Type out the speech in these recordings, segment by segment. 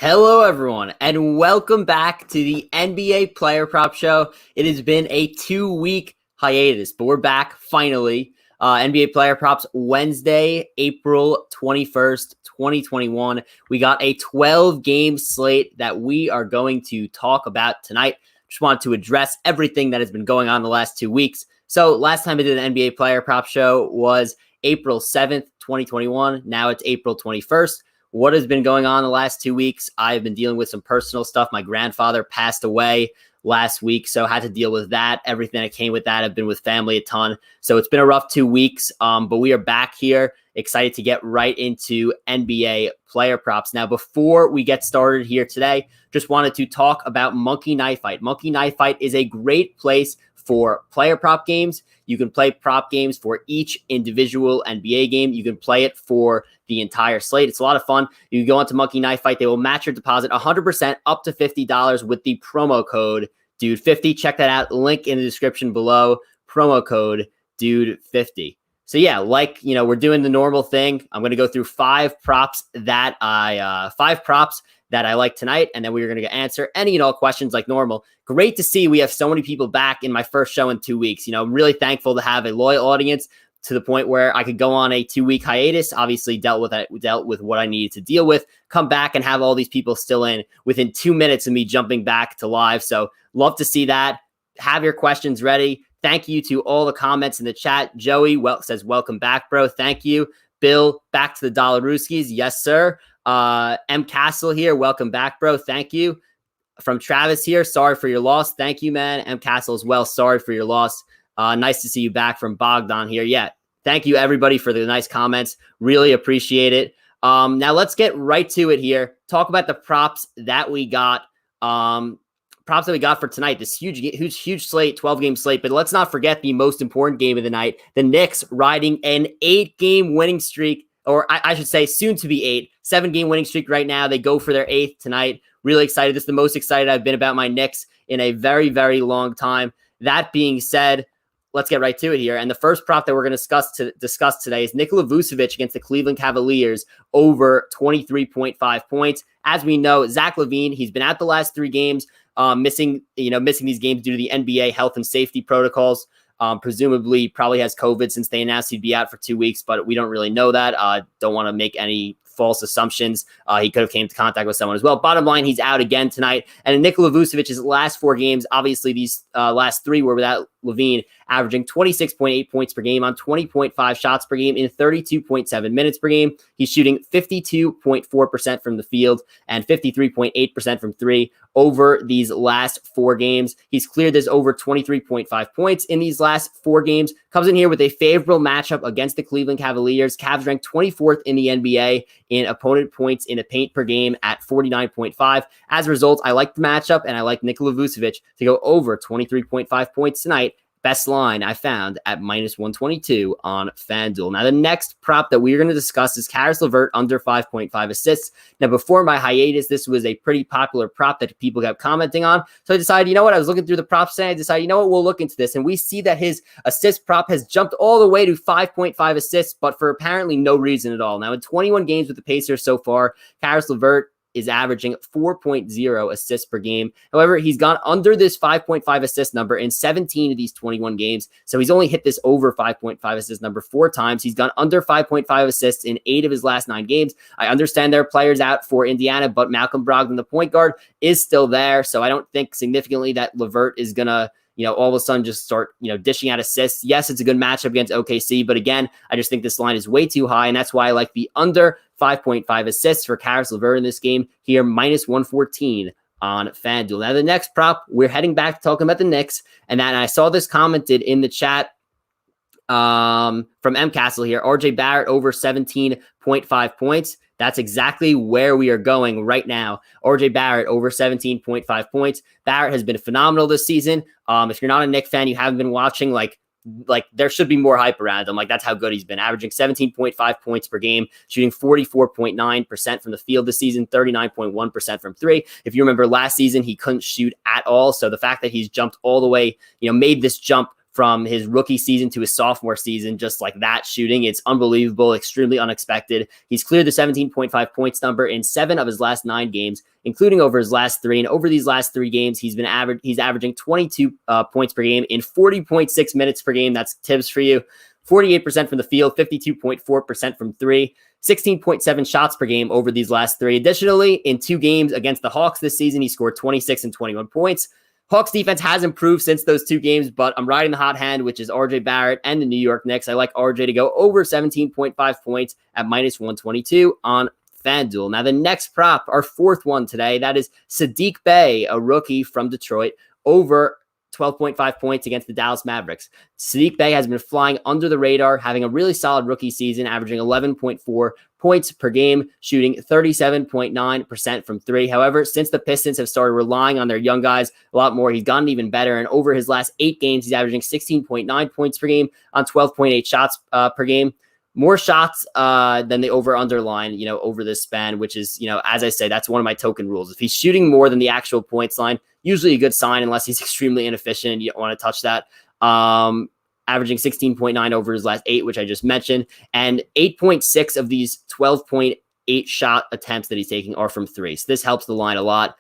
Hello, everyone, and welcome back to the NBA Player Prop Show. It has been a 2-week hiatus, but we're back finally. NBA Player Props Wednesday, April 21st, 2021. We got a 12-game slate that we are going to talk about tonight. Just wanted to address everything that has been going on the last 2 weeks. So last time I did an NBA Player Prop Show was April 7th, 2021. Now it's April 21st. What has been going on the last 2 weeks? I've been dealing with some personal stuff. My grandfather passed away last week, so I had to deal with that. Everything that came with that. I've been with family a ton. So it's been a rough 2 weeks, but we are back here, excited to get right into NBA player props. Now, before we get started here today, just wanted to talk about Monkey Knife Fight. Monkey Knife Fight is a great place for player prop games. You can play prop games for each individual NBA game. You can play it for the entire slate. It's a lot of fun. You can go onto Monkey Knife Fight. They will match your deposit 100% up to $50 with the promo code DUDE50. Check that out. Link in the description below. Promo code DUDE50. So yeah, we're doing the normal thing. I'm going to go through five props that I like tonight, and then we're going to answer any and all questions like normal. Great to see we have so many people back in my first show in 2 weeks. I'm really thankful to have a loyal audience to the point where I could go on a 2-week hiatus, obviously dealt with what I needed to deal with, come back and have all these people still in within 2 minutes of me jumping back to live. So love to see that. Have your questions ready. Thank you to all the comments in the chat. Joey says, welcome back, bro. Thank you. Bill, back to the Dollar Rooskies. Yes, sir. M. Castle here. Welcome back, bro. Thank you. From Travis here. Sorry for your loss. Thank you, man. M. Castle as well. Sorry for your loss. Nice to see you back. From Bogdan here. Yeah. Thank you, everybody, for the nice comments. Really appreciate it. Now let's get right to it here. Talk about the props that we got. For tonight. This huge slate, 12-game slate. But let's not forget the most important game of the night. The Knicks riding an 8-game winning streak, or I should say soon to be 7-game winning streak right now. They go for their 8th tonight. Really excited. This is the most excited I've been about my Knicks in a very, very long time. That being said, let's get right to it here. And the first prop that we're going to discuss today is Nikola Vucevic against the Cleveland Cavaliers over 23.5 points. As we know, Zach LaVine, he's been out the last 3 games, missing these games due to the NBA health and safety protocols. Presumably probably has COVID since they announced he'd be out for 2 weeks, but we don't really know that. Don't want to make any false assumptions. He could have came into contact with someone as well. Bottom line, he's out again tonight. And Nikola Vucevic's last 4 games, obviously these last 3 were without LaVine, averaging 26.8 points per game on 20.5 shots per game in 32.7 minutes per game. He's shooting 52.4% from the field and 53.8% from 3 over these last 4 games. He's cleared this over 23.5 points in these last 4 games. Comes in here with a favorable matchup against the Cleveland Cavaliers. Cavs ranked 24th in the NBA in opponent points in a paint per game at 49.5. As a result, I like the matchup, and I like Nikola Vucevic to go over 23.5 points tonight. Best line I found at -122 on FanDuel. Now, the next prop that we're going to discuss is Karis Levert under 5.5 assists. Now, before my hiatus, this was a pretty popular prop that people kept commenting on. So I decided, I was looking through the props today. I decided, we'll look into this. And we see that his assist prop has jumped all the way to 5.5 assists, but for apparently no reason at all. Now, in 21 games with the Pacers so far, Karis Levert is averaging 4.0 assists per game. However, he's gone under this 5.5 assist number in 17 of these 21 games. So he's only hit this over 5.5 assist number 4 times. He's gone under 5.5 assists in 8 of his last 9 games. I understand there are players out for Indiana, but Malcolm Brogdon, the point guard, is still there. So I don't think significantly that Levert is going to all of a sudden just start, dishing out assists. Yes, it's a good matchup against OKC, but again, I just think this line is way too high, and that's why I like the under 5.5 assists for Karis Levert in this game here, -114 on FanDuel. Now, the next prop, we're heading back to talking about the Knicks, and then I saw this commented in the chat from M. Castle here. RJ Barrett over 17.5 points. That's exactly where we are going right now. RJ Barrett over 17.5 points. Barrett has been phenomenal this season. If you're not a Knicks fan, you haven't been watching, like there should be more hype around him. That's how good he's been, averaging 17.5 points per game, shooting 44.9% from the field this season, 39.1% from 3. If you remember last season, he couldn't shoot at all. So the fact that he's jumped all the way, made this jump from his rookie season to his sophomore season, just like that shooting. It's unbelievable, extremely unexpected. He's cleared the 17.5 points number in 7 of his last 9 games, including over his last 3. And over these last 3 games, he's averaging 22 points per game in 40.6 minutes per game. That's tips for you. 48% from the field, 52.4% from 3. 16.7 shots per game over these last 3. Additionally, in 2 games against the Hawks this season, he scored 26 and 21 points. Hawks defense has improved since those 2 games, but I'm riding the hot hand, which is RJ Barrett and the New York Knicks. I like RJ to go over 17.5 points at minus 122 on FanDuel. Now, the next prop, our 4th one today, that is Saddiq Bey, a rookie from Detroit, over 12.5 points against the Dallas Mavericks. Saddiq Bey has been flying under the radar, having a really solid rookie season, averaging 11.4 points per game, shooting 37.9% from 3. However, since the Pistons have started relying on their young guys a lot more, he's gotten even better. And over his last 8 games, he's averaging 16.9 points per game on 12.8 shots per game. More shots than the over-under line, over this span, which is, as I say, that's one of my token rules. If he's shooting more than the actual points line, usually a good sign, unless he's extremely inefficient. You don't want to touch that. Averaging 16.9 over his last 8, which I just mentioned. And 8.6 of these 12.8 shot attempts that he's taking are from 3. So this helps the line a lot.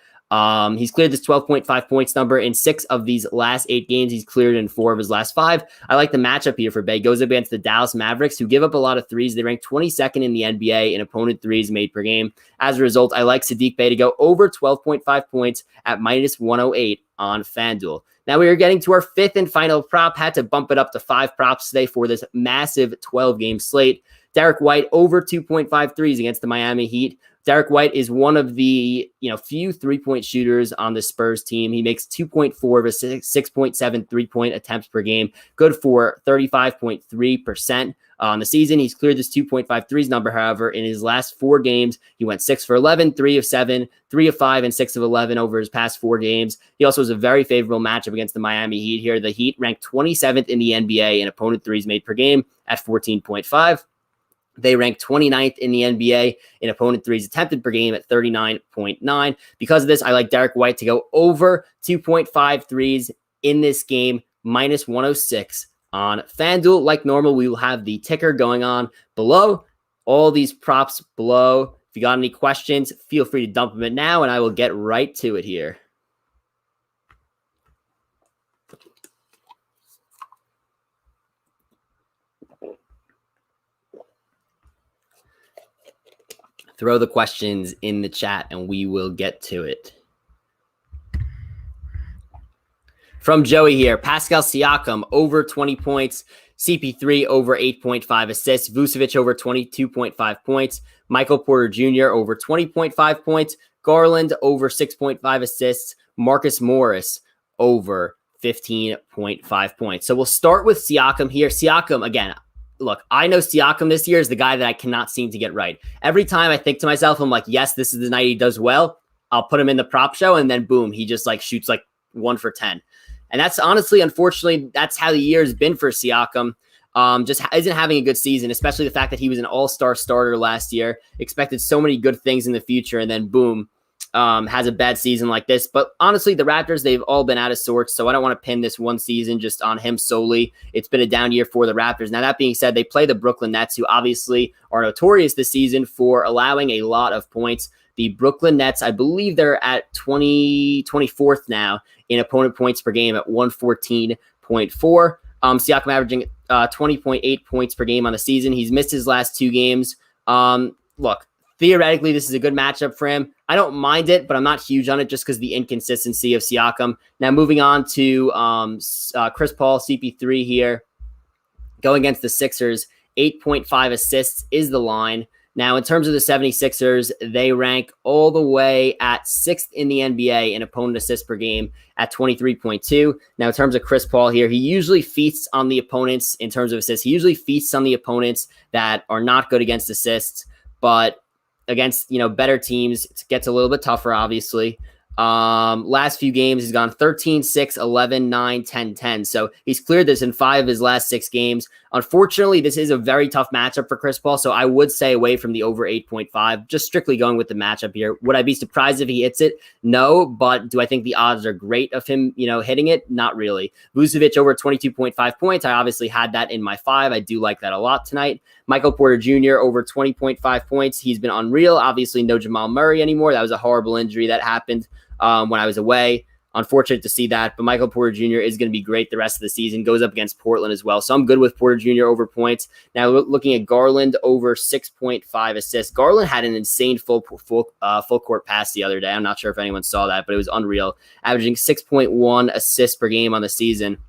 He's cleared this 12.5 points number in 6 of these last 8 games. He's cleared in 4 of his last 5. I like the matchup here for Bey. Goes up against the Dallas Mavericks, who give up a lot of threes. They rank 22nd in the NBA in opponent threes made per game. As a result, I like Saddiq Bey to go over 12.5 points at minus 108 on FanDuel. Now we are getting to our 5th and final prop. Had to bump it up to 5 props today for this massive 12-game slate. Derek White over 2.5 threes against the Miami Heat. Derek White is one of the few 3-point shooters on the Spurs team. He makes 2.4 of his 6.7 3-point attempts per game, good for 35.3% on the season. He's cleared this 2.5 threes number. However, in his last 4 games, he went 6 for 11, 3 of 7, 3 of 5, and 6 of 11 over his past 4 games. He also has a very favorable matchup against the Miami Heat here. The Heat ranked 27th in the NBA in opponent threes made per game at 14.5. They rank 29th in the NBA in opponent threes attempted per game at 39.9. Because of this, I like Derek White to go over 2.5 threes in this game, minus 106 on FanDuel. Like normal, we will have the ticker going on below. All these props below. If you got any questions, feel free to dump them in now, and I will get right to it here. Throw the questions in the chat and we will get to it. From Joey here, Pascal Siakam over 20 points, CP3 over 8.5 assists, Vucevic over 22.5 points, Michael Porter Jr. over 20.5 points, Garland over 6.5 assists, Marcus Morris over 15.5 points. So we'll start with Siakam here. Siakam, again, look, I know Siakam this year is the guy that I cannot seem to get right. Every time I think to myself, I'm like, yes, this is the night he does well. I'll put him in the prop show, and then boom, he just shoots 1 for 10. And that's honestly, unfortunately, that's how the year has been for Siakam. Just isn't having a good season, especially the fact that he was an all-star starter last year. Expected so many good things in the future, and then boom, has a bad season like this. But honestly, the Raptors, they've all been out of sorts, so I don't want to pin this one season just on him solely. It's been a down year for the Raptors. Now, that being said, they play the Brooklyn Nets, who obviously are notorious this season for allowing a lot of points. The Brooklyn Nets, I believe they're at 24th now in opponent points per game at 114.4. Siakam averaging 20.8 points per game on the season. He's missed his last 2 games. Look, theoretically, this is a good matchup for him. I don't mind it, but I'm not huge on it just because the inconsistency of Siakam. Now, moving on to Chris Paul, CP3 here. Going against the Sixers, 8.5 assists is the line. Now, in terms of the 76ers, they rank all the way at 6th in the NBA in opponent assists per game at 23.2. Now, in terms of Chris Paul here, he usually feasts on the opponents in terms of assists. He usually feasts on the opponents that are not good against assists, but against, better teams, it gets a little bit tougher, obviously. Last few games, he's gone 13, 6, 11, 9, 10, 10. So he's cleared this in 5 of his last 6 games. Unfortunately, this is a very tough matchup for Chris Paul, so I would stay away from the over 8.5, just strictly going with the matchup here. Would I be surprised if he hits it? No, but do I think the odds are great of him, hitting it? Not really. Vucevic over 22.5 points. I obviously had that in my 5. I do like that a lot tonight. Michael Porter Jr. over 20.5 points. He's been unreal. Obviously, no Jamal Murray anymore. That was a horrible injury that happened when I was away. Unfortunate to see that, but Michael Porter Jr. is going to be great the rest of the season. Goes up against Portland as well. So I'm good with Porter Jr. over points. Now looking at Garland over 6.5 assists. Garland had an insane full court pass the other day. I'm not sure if anyone saw that, but it was unreal. Averaging 6.1 assists per game on the season.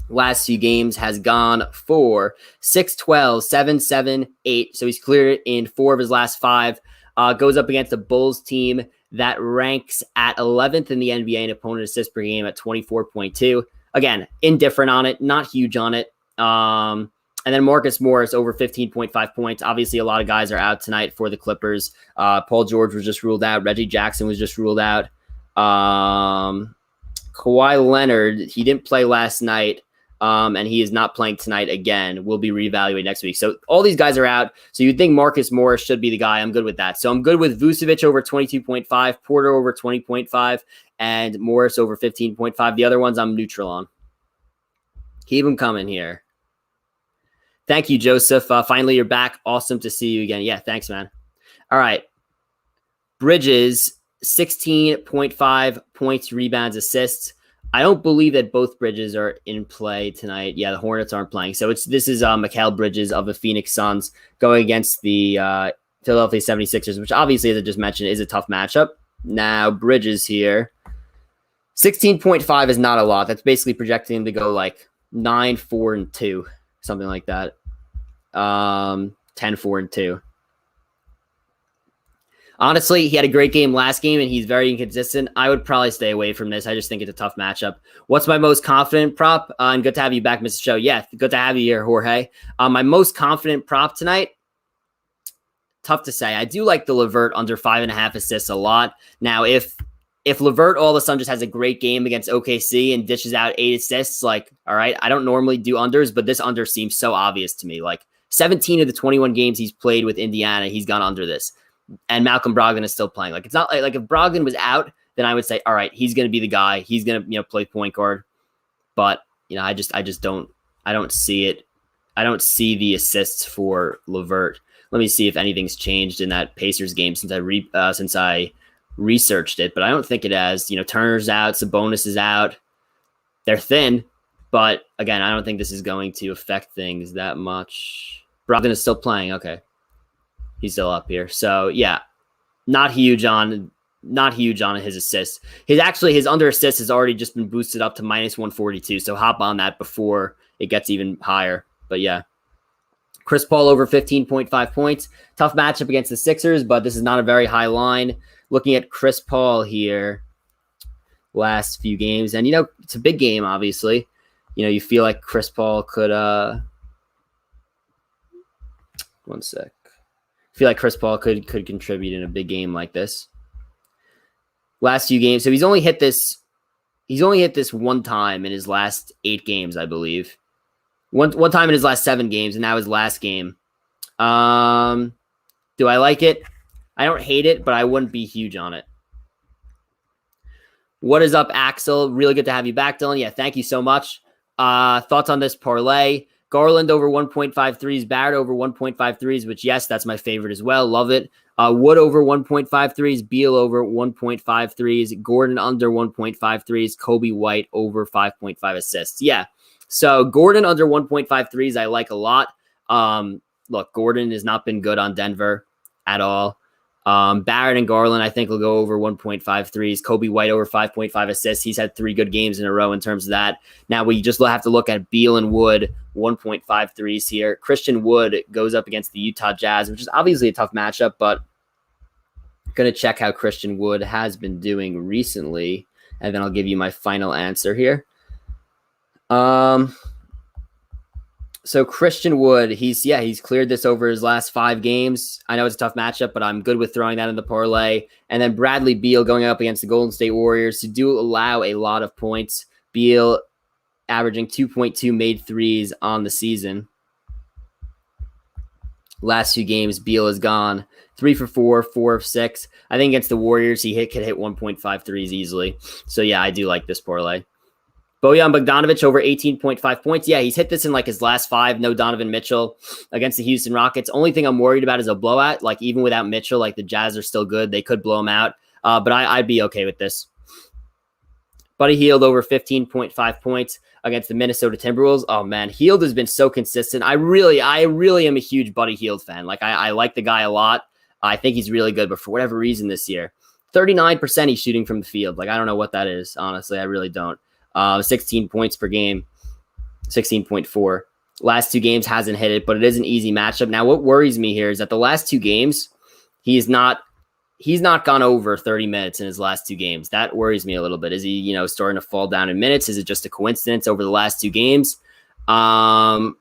Last few games has gone for 6, 12, 7, 7, 8. So he's cleared it in 4 of his last 5. Goes up against the Bulls team that ranks at 11th in the NBA in opponent assists per game at 24.2. Again, indifferent on it, not huge on it. And then Marcus Morris over 15.5 points. Obviously, a lot of guys are out tonight for the Clippers. Paul George was just ruled out. Reggie Jackson was just ruled out. Kawhi Leonard, he didn't play last night. And he is not playing tonight again. Will be reevaluated next week. So all these guys are out. So you'd think Marcus Morris should be the guy. I'm good with that. So I'm good with Vucevic over 22.5, Porter over 20.5, and Morris over 15.5. The other ones I'm neutral on. Keep them coming here. Thank you, Joseph. Finally, you're back. Awesome to see you again. Yeah, thanks, man. All right. Bridges, 16.5 points, rebounds, assists. I don't believe that both Bridges are in play tonight. Yeah, the Hornets aren't playing. So this is Mikal Bridges of the Phoenix Suns going against the Philadelphia 76ers, which obviously, as I just mentioned, is a tough matchup. Now, Bridges here. 16.5 is not a lot. That's basically projecting him to go like 9, 4, and 2, something like that. 10, 4, and 2. Honestly, he had a great game last game, and he's very inconsistent. I would probably stay away from this. I just think it's a tough matchup. What's my most confident prop? And good to have you back, Mr. Show. Yeah, good to have you here, Jorge. My most confident prop tonight, tough to say. I do like the Levert under 5.5 assists a lot. Now, if Levert all of a sudden just has a great game against OKC and dishes out 8 assists, like, all right, I don't normally do unders, but this under seems so obvious to me. Like, 17 of the 21 games he's played with Indiana, he's gone under this. And Malcolm Brogdon is still playing. Like, it's not like if Brogdon was out, then I would say, all right, he's going to be the guy. He's going to, play point guard. But, I just don't see it. I don't see the assists for Levert. Let me see if anything's changed in that Pacers game since I researched it, but I don't think it has. Turner's out, Sabonis is out. They're thin, but again, I don't think this is going to affect things that much. Brogdon is still playing. Okay. He's still up here. So yeah, not huge on his assists. His under assist has already just been boosted up to minus 142. So hop on that before it gets even higher. But yeah, Chris Paul over 15.5 points. Tough matchup against the Sixers, but this is not a very high line. Looking at Chris Paul here, last few games, and it's a big game. Obviously, you feel like Chris Paul could. One sec. Feel like Chris Paul could contribute in a big game like this. Last few games, so he's only hit this one time in his last 8 games, I believe. One time in his last 7 games, and now his last game. Do I like it? I don't hate it, but I wouldn't be huge on it. What is up, Axel? Really good to have you back, Dylan. Yeah, thank you so much. Thoughts on this parlay? Garland over 1.5 threes, Barrett over 1.5 threes, which, yes, that's my favorite as well. Love it. Wood over 1.5 threes, Beal over 1.5 threes, Gordon under 1.5 threes, Kobe White over 5.5 assists. Yeah, so Gordon under 1.5 threes I like a lot. Look, Gordon has not been good on Denver at all. Barrett and Garland, I think, will go over 1.5 threes. Kobe White over 5.5 assists. He's had 3 good games in a row in terms of that. Now we just have to look at Beal and Wood, 1.5 threes here. Christian Wood goes up against the Utah Jazz, which is obviously a tough matchup, but I'm going to check how Christian Wood has been doing recently, and then I'll give you my final answer here. So Christian Wood, he's cleared this over his last 5 games. I know it's a tough matchup, but I'm good with throwing that in the parlay. And then Bradley Beal going up against the Golden State Warriors to do allow a lot of points. Beal averaging 2.2 made threes on the season. Last few games, Beal is gone 3 for 4, 4 of 6. I think against the Warriors, he could hit 1.5 threes easily. So yeah, I do like this parlay. Bojan Bogdanovic over 18.5 points. Yeah, he's hit this in like his last 5. No Donovan Mitchell against the Houston Rockets. Only thing I'm worried about is a blowout. Like even without Mitchell, like the Jazz are still good. They could blow him out. But I'd be okay with this. Buddy Hield over 15.5 points against the Minnesota Timberwolves. Oh man, Hield has been so consistent. I really am a huge Buddy Hield fan. Like I like the guy a lot. I think he's really good, but for whatever reason this year, 39% he's shooting from the field. Like I don't know what that is. Honestly, I really don't. 16 points per game, 16.4. Last 2 games hasn't hit it, but it is an easy matchup. Now, what worries me here is that the last 2 games, he's not gone over 30 minutes in his last 2 games. That worries me a little bit. Is he, starting to fall down in minutes? Is it just a coincidence over the last 2 games? I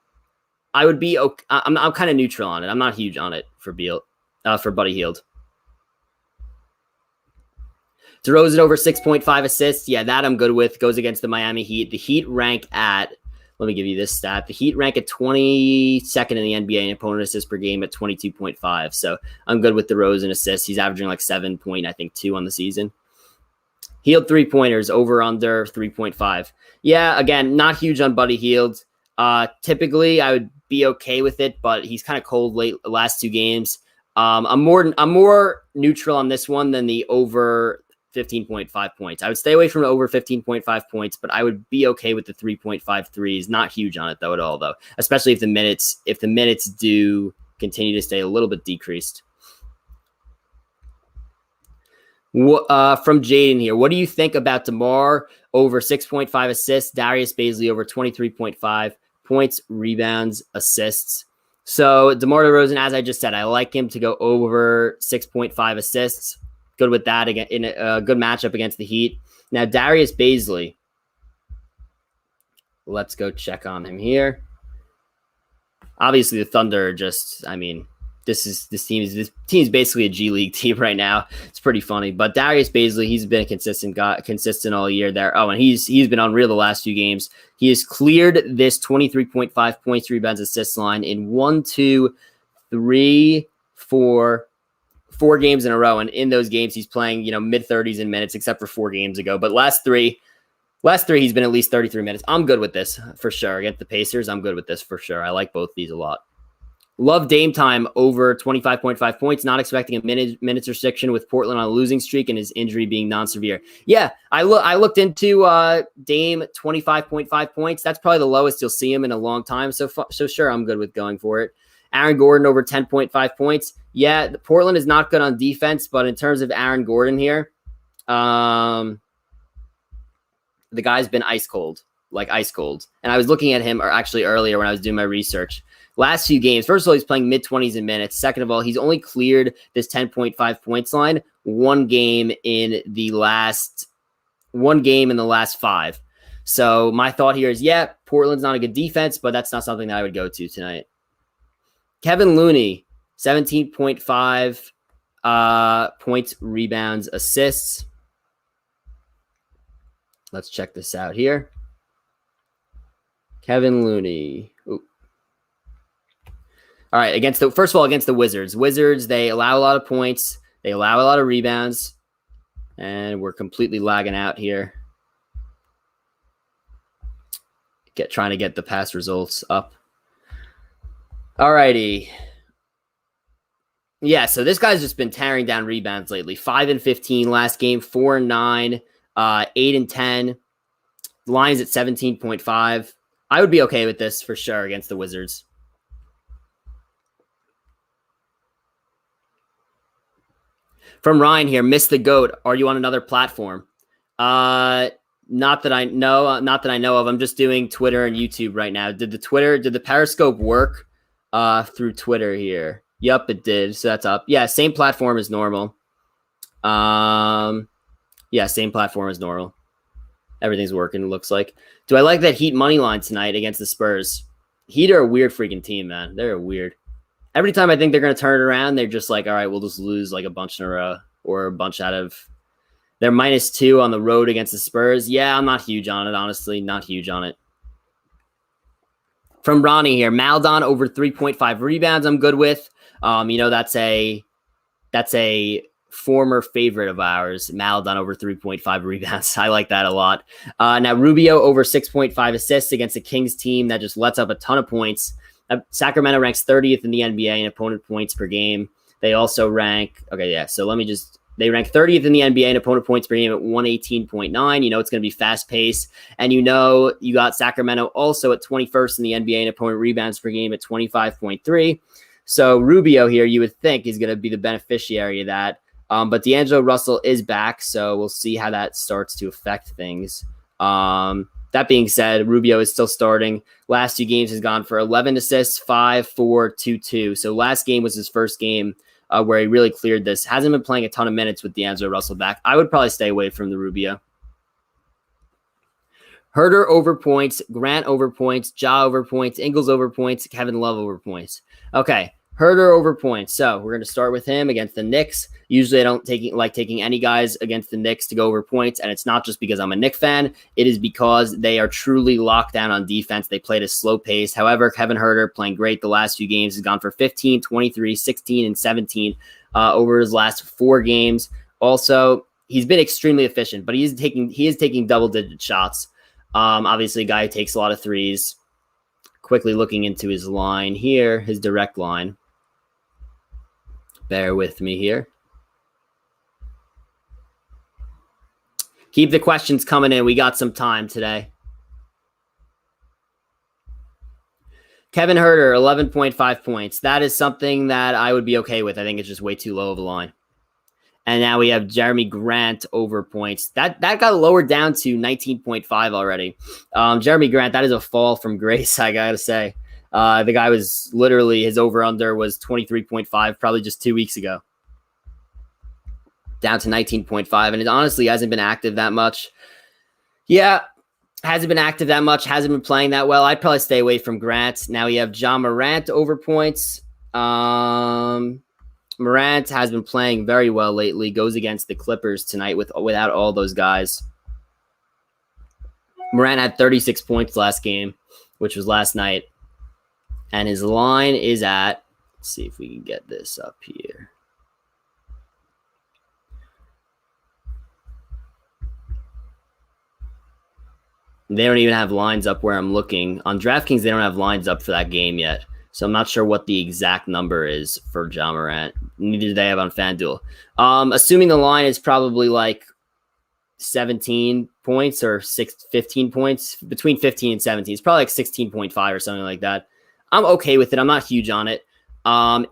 would be okay. I'm kind of neutral on it. I'm not huge on it for Buddy Hield. DeRozan over 6.5 assists. Yeah, that I'm good with. Goes against the Miami Heat. The Heat rank at, let me give you this stat. The Heat rank at 22nd in the NBA in opponent assists per game at 22.5. So I'm good with DeRozan assists. He's averaging like 7.2 on the season. Hield 3-pointers over under 3.5. Yeah, again, not huge on Buddy Hield. Typically, I would be okay with it, but he's kind of cold last 2 games. I'm more neutral on this one than the over 15.5 points. I would stay away from over 15.5 points, but I would be okay with the 3.5 threes. Not huge on it though at all, especially if the minutes do continue to stay a little bit decreased. From Jaden here, what do you think about DeMar over 6.5 assists, Darius Bazley over 23.5 points, rebounds, assists? So DeMar DeRozan, as I just said, I like him to go over 6.5 assists. Good with that again in a good matchup against the Heat. Now, Darius Bazley. Let's go check on him here. Obviously, the Thunder this team is basically a G League team right now. It's pretty funny. But Darius Bazley, he's been a consistent all year there. Oh, and he's been unreal the last few games. He has cleared this 23.5 points, rebounds, assists line in 4 games in a row, and in those games he's playing, mid-30s in minutes, except for 4 games ago. But last three he's been at least 33 minutes. I'm good with this for sure. Against the Pacers, I'm good with this for sure. I like both these a lot. Love Dame time over 25.5 points. Not expecting a minutes restriction with Portland on a losing streak and his injury being non-severe. Yeah, I looked into Dame 25.5 points. That's probably the lowest you'll see him in a long time. So sure, I'm good with going for it. Aaron Gordon over 10.5 points. Yeah, Portland is not good on defense, but in terms of Aaron Gordon here, the guy's been ice cold. And I was looking at him earlier when I was doing my research. Last few games, first of all, he's playing mid-20s in minutes. Second of all, he's only cleared this 10.5 points line one game in the last 5. So my thought here is, yeah, Portland's not a good defense, but that's not something that I would go to tonight. Kevin Looney, 17.5 points, rebounds, assists. Let's check this out here. Kevin Looney. Ooh. All right, against the Wizards. Wizards, they allow a lot of points. They allow a lot of rebounds. And we're completely lagging out here. Trying to get the past results up. All righty. Yeah, so this guy's just been tearing down rebounds lately. 5 and 15 last game, 4 and 9, 8 and 10. The line's at 17.5. I would be okay with this for sure against the Wizards. From Ryan here, miss the GOAT. Are you on another platform? Not that I know of. I'm just doing Twitter and YouTube right now. Did the Periscope work through Twitter here? Yep, it did. So that's up. Yeah, same platform as normal. Same platform as normal. Everything's working, it looks like. Do I like that Heat money line tonight against the Spurs? Heat are a weird freaking team, man. They're weird. Every time I think they're going to turn it around, they're just like, all right, we'll just lose like a bunch in a row or a bunch out of... They're -2 on the road against the Spurs. Yeah, I'm not huge on it, honestly. Not huge on it. From Ronnie here, Maldon over 3.5 rebounds. I'm good with. That's a former favorite of ours. Maldon over 3.5 rebounds. I like that a lot. Now Rubio over 6.5 assists against a Kings team that just lets up a ton of points. Sacramento ranks 30th in the NBA in opponent points per game. They also rank. They rank 30th in the NBA in opponent points per game at 118.9. You know it's going to be fast-paced. And you got Sacramento also at 21st in the NBA in opponent rebounds per game at 25.3. So Rubio here, you would think, is going to be the beneficiary of that. But D'Angelo Russell is back, so we'll see how that starts to affect things. That being said, Rubio is still starting. Last 2 games has gone for 11 assists, 5, 4, 2, 2. So last game was his first game where he really cleared this. Hasn't been playing a ton of minutes with D'Angelo Russell back. I would probably stay away from the Rubio. Herder over points, Grant over points, Ja over points, Ingles over points, Kevin Love over points. Okay, Herder over points. So we're going to start with him against the Knicks. Usually I don't like taking any guys against the Knicks to go over points, and it's not just because I'm a Knicks fan. It is because they are truly locked down on defense. They played a slow pace. However, Kevin Herder playing great the last few games. Has gone for 15, 23, 16, and 17 over his last 4 games. Also, he's been extremely efficient, but he is taking double-digit shots. Obviously, a guy who takes a lot of threes. Quickly looking into his line here, his direct line. Bear with me here. Keep the questions coming in. We got some time today. Kevin Herder, 11.5 points. That is something that I would be okay with. I think it's just way too low of a line. And now we have Jeremy Grant over points. That got lowered down to 19.5 already. Jeremy Grant, that is a fall from grace, I got to say. The guy was literally, his over-under was 23.5 probably just 2 weeks ago. Down to 19.5. And it honestly hasn't been active that much. Yeah, hasn't been active that much. Hasn't been playing that well. I'd probably stay away from Grant. Now we have John Morant over points. Morant has been playing very well lately. Goes against the Clippers tonight without all those guys. Morant had 36 points last game, which was last night. And his line is at, let's see if we can get this up here. They don't even have lines up where I'm looking. On DraftKings, they don't have lines up for that game yet. So I'm not sure what the exact number is for Ja Morant. Neither do they have on FanDuel. Assuming the line is probably like 17 points or 15 points, between 15 and 17. It's probably like 16.5 or something like that. I'm okay with it. I'm not huge on it.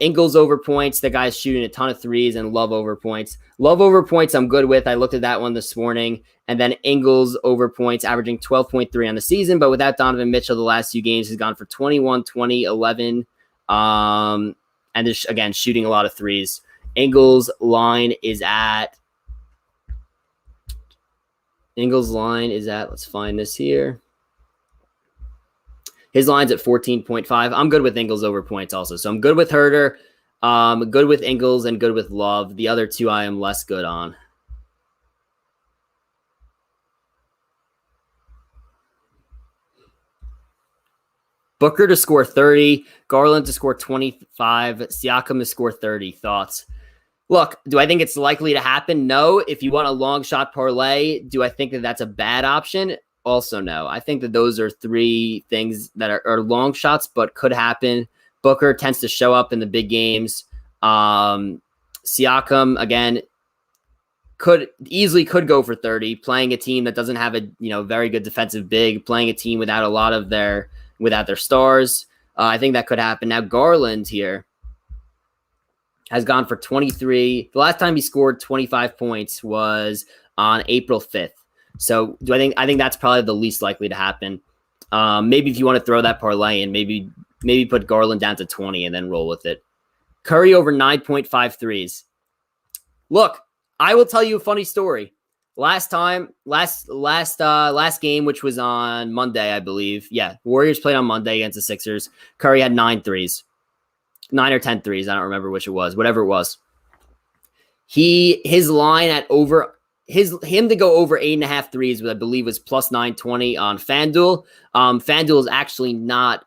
Ingles over points. The guy's shooting a ton of threes, and Love over points. Love over points I'm good with. I looked at that one this morning. And then Ingles over points, averaging 12.3 on the season. But without Donovan Mitchell, the last few games has gone for 21, 20, 11. And just, again, shooting a lot of threes. Ingles' line is at, let's find this here. His line's at 14.5. I'm good with Ingles over points also. So I'm good with Herder, good with Ingles, and good with Love. The other two I am less good on. Booker to score 30, Garland to score 25, Siakam to score 30. Thoughts? Look, do I think it's likely to happen? No. If you want a long shot parlay, do I think that that's a bad option? Also, no. I think that those are 3 things that are long shots, but could happen. Booker tends to show up in the big games. Siakam, again, could go for 30, playing a team that doesn't have a very good defensive big, playing a team without their stars. I think that could happen. Now, Garland here has gone for 23. The last time he scored 25 points was on April 5th. So I think that's probably the least likely to happen. Maybe if you want to throw that parlay in, maybe put Garland down to 20 and then roll with it. Curry over 9.5 threes. Look, I will tell you a funny story. Last game, which was on Monday, I believe. Yeah, Warriors played on Monday against the Sixers. Curry had 9 threes. 9 or 10 threes. I don't remember which it was. Whatever it was. His line at him to go over 8.5 threes, I believe was plus 920 on FanDuel. FanDuel is actually not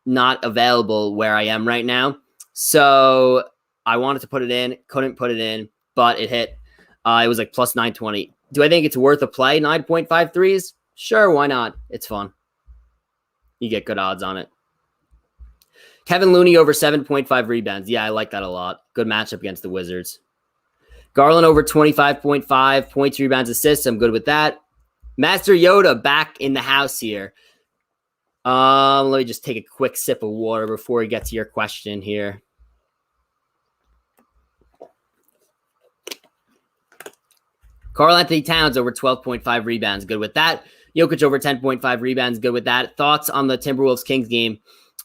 not available where I am right now. So I wanted to put it in, couldn't put it in, but it hit. It was like plus 920. Do I think it's worth a play? 9.53s? Sure, why not? It's fun. You get good odds on it. Kevin Looney over 7.5 rebounds. Yeah, I like that a lot. Good matchup against the Wizards. Garland over 25.5 points, rebounds, assists. I'm good with that. Master Yoda back in the house here. Let me just take a quick sip of water before we get to your question here. Karl-Anthony Towns over 12.5 rebounds. Good with that. Jokic over 10.5 rebounds. Good with that. Thoughts on the Timberwolves-Kings game?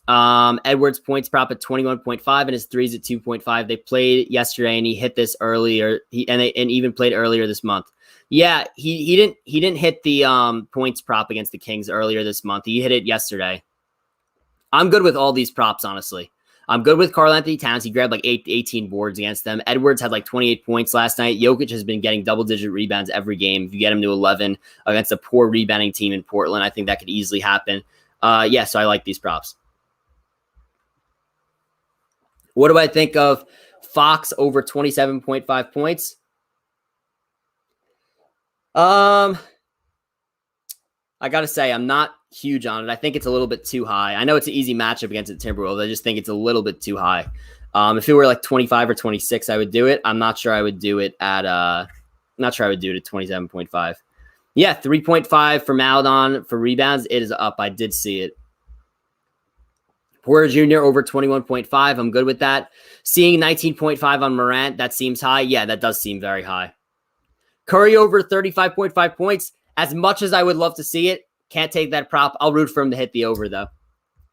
Edwards points prop at 21.5 and his threes at 2.5. They played yesterday and he hit this earlier. And even played earlier this month. Yeah, he didn't hit the points prop against the Kings earlier this month. He hit it yesterday. I'm good with all these props, honestly. I'm good with Karl-Anthony Towns. He grabbed like 18 boards against them. Edwards had like 28 points last night. Jokic has been getting double-digit rebounds every game. If you get him to 11 against a poor rebounding team in Portland, I think that could easily happen. Yeah, so I like these props. What do I think of Fox over 27.5 points? I got to say, I'm not huge on it. I think it's a little bit too high. I know it's an easy matchup against the Timberwolves. I just think it's a little bit too high. If it were like 25 or 26, I would do it. I'm not sure I would do it at at 27.5. Yeah, 3.5 for Maladon for rebounds. It is up. I did see it. Porter Jr. over 21.5. I'm good with that. Seeing 19.5 on Morant, that seems high. Yeah, that does seem very high. Curry over 35.5 points. As much as I would love to see it, can't take that prop. I'll root for him to hit the over, though.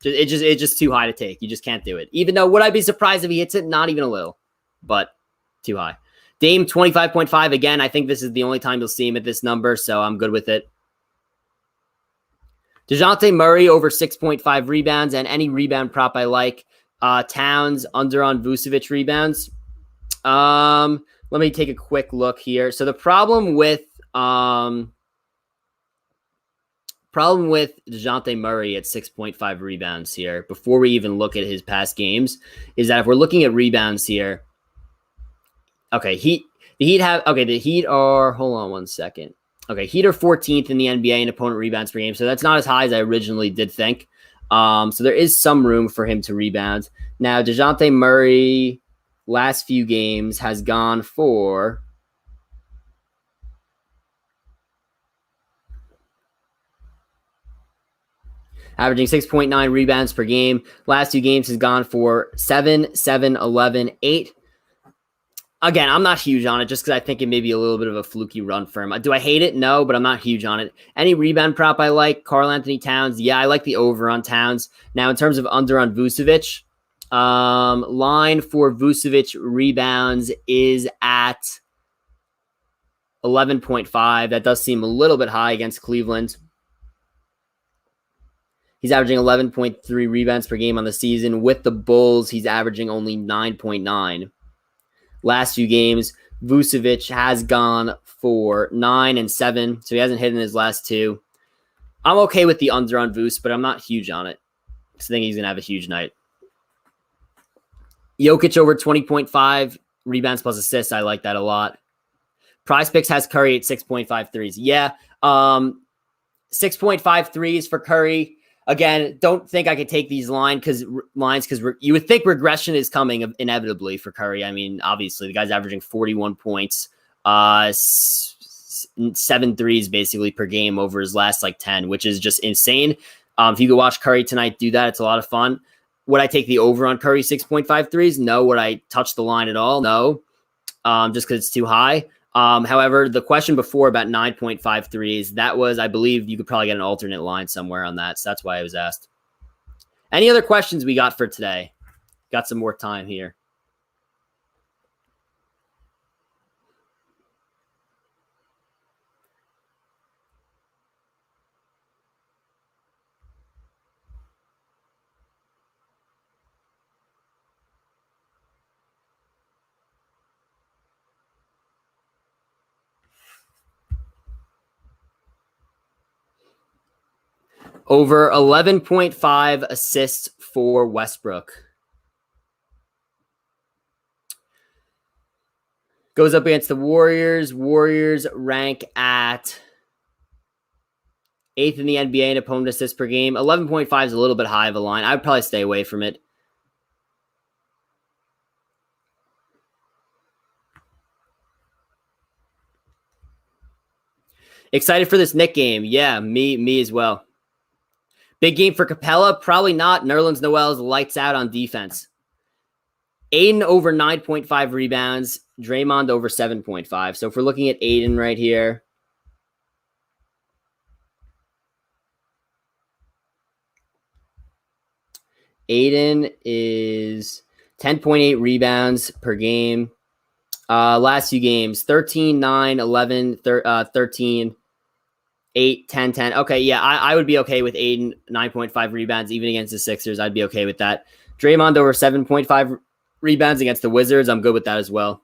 It's just too high to take. You just can't do it. Even though, would I be surprised if he hits it? Not even a little, but too high. Dame 25.5. Again, I think this is the only time you'll see him at this number, so I'm good with it. DeJounte Murray over 6.5 rebounds, and any rebound prop I like. Towns under on Vucevic rebounds. Let me take a quick look here. So the problem with DeJounte Murray at 6.5 rebounds here, before we even look at his past games, is that if we're looking at rebounds here, okay, the Heat are, hold on one second. Okay, Heat are 14th in the NBA in opponent rebounds per game, so that's not as high as I originally did think. So there is some room for him to rebound. Now, DeJounte Murray, last few games, has gone for averaging 6.9 rebounds per game. Last two games has gone for 7, 7, 11, 8. Again, I'm not huge on it just because I think it may be a little bit of a fluky run for him. Do I hate it? No, but I'm not huge on it. Any rebound prop I like, Karl-Anthony Towns. Yeah, I like the over on Towns. Now, in terms of under on Vucevic, line for Vucevic rebounds is at 11.5. That does seem a little bit high against Cleveland. He's averaging 11.3 rebounds per game on the season. With the Bulls, he's averaging only 9.9. Last few games, Vucevic has gone for 9 and 7, so he hasn't hit in his last two. I'm okay with the under on Vuce, but I'm not huge on it. I think he's going to have a huge night. Jokic over 20.5 rebounds plus assists. I like that a lot. Prize Picks has Curry at 6.5 threes. Yeah, 6.5 threes for Curry. Again, don't think I could take these lines because you would think regression is coming inevitably for Curry. I mean, obviously, the guy's averaging 41 points, 7 threes basically per game over his last 10, which is just insane. If you could watch Curry tonight do that, it's a lot of fun. Would I take the over on Curry 6.5 threes? No. Would I touch the line at all? No, just because it's too high. However, the question before about 9.5 threes, that was, I believe you could probably get an alternate line somewhere on that. So that's why I was asked. Any other questions we got for today? Got some more time here. Over 11.5 assists for Westbrook. Goes up against the Warriors. Warriors rank at 8th in the NBA in opponent assists per game. 11.5 is a little bit high of a line. I would probably stay away from it. Excited for this Knick game. Yeah, me as well. Big game for Capella? Probably not. Nerlens Noel's lights out on defense. Aiden over 9.5 rebounds. Draymond over 7.5. So if we're looking at Aiden right here, Aiden is 10.8 rebounds per game. Last few games, 13, 9, 11, 13, 8, 10, 10. Okay, yeah, I would be okay with Aiden, 9.5 rebounds, even against the Sixers. I'd be okay with that. Draymond over 7.5 rebounds against the Wizards. I'm good with that as well.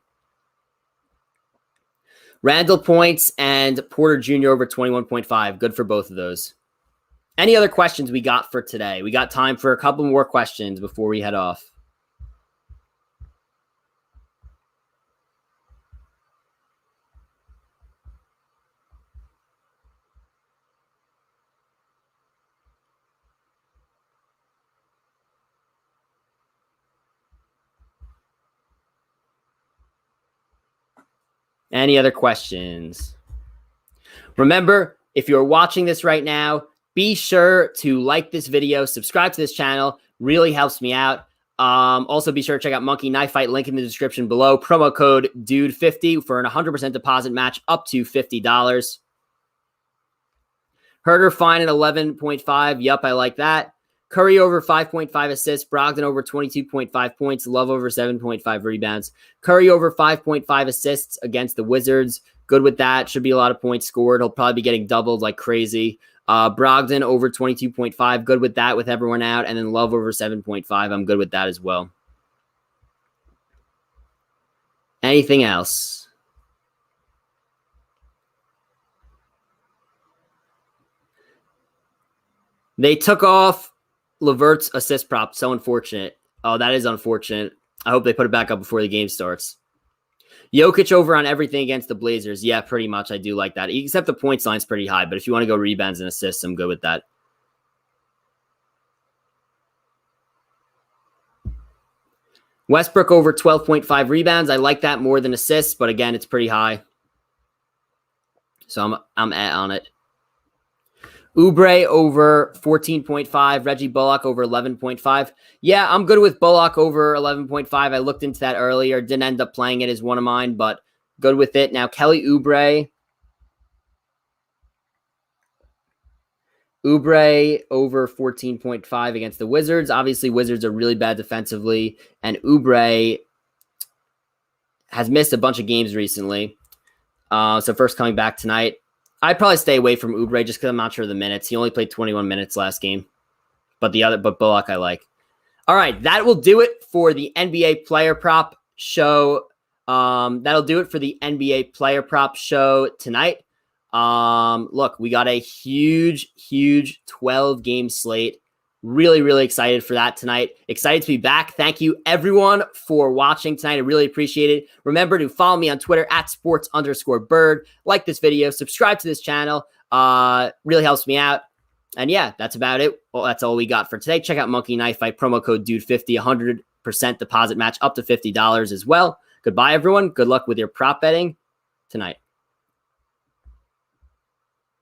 Randall points and Porter Jr. over 21.5. Good for both of those. Any other questions we got for today? We got time for a couple more questions before we head off. Any other questions? Remember, if you're watching this right now, be sure to like this video, subscribe to this channel. Really helps me out. Also, be sure to check out Monkey Knife Fight. Link in the description below. Promo code DUDE50 for an 100% deposit match up to $50. Herder fine at 11.5. Yup, I like that. Curry over 5.5 assists. Brogdon over 22.5 points. Love over 7.5 rebounds. Curry over 5.5 assists against the Wizards. Good with that. Should be a lot of points scored. He'll probably be getting doubled like crazy. Brogdon over 22.5. Good with that with everyone out. And then Love over 7.5. I'm good with that as well. Anything else? They took off Levert's assist prop. So unfortunate. Oh, that is unfortunate. I hope they put it back up before the game starts. Jokic over on everything against the Blazers. Yeah, pretty much. I do like that. Except the points line's pretty high. But if you want to go rebounds and assists, I'm good with that. Westbrook over 12.5 rebounds. I like that more than assists. But again, it's pretty high. So I'm at on it. Oubre over 14.5. Reggie Bullock over 11.5. Yeah, I'm good with Bullock over 11.5. I looked into that earlier. Didn't end up playing it as one of mine, but good with it. Now, Kelly Oubre. Oubre over 14.5 against the Wizards. Obviously, Wizards are really bad defensively, and Oubre has missed a bunch of games recently. So first coming back tonight. I'd probably stay away from Oubre just because I'm not sure of the minutes. He only played 21 minutes last game. But Bullock I like. All right, that will do it for the NBA player prop show. That'll do it for the NBA player prop show tonight. Look, we got a huge 12-game slate. Really, really excited for that tonight. Excited to be back. Thank you, everyone, for watching tonight. I really appreciate it. Remember to follow me on Twitter at @sports_Burd. Like this video. Subscribe to this channel. Really helps me out. And yeah, that's about it. Well, that's all we got for today. Check out Monkey Knife Fight. Promo code DUDE50. 100% deposit match up to $50 as well. Goodbye, everyone. Good luck with your prop betting tonight.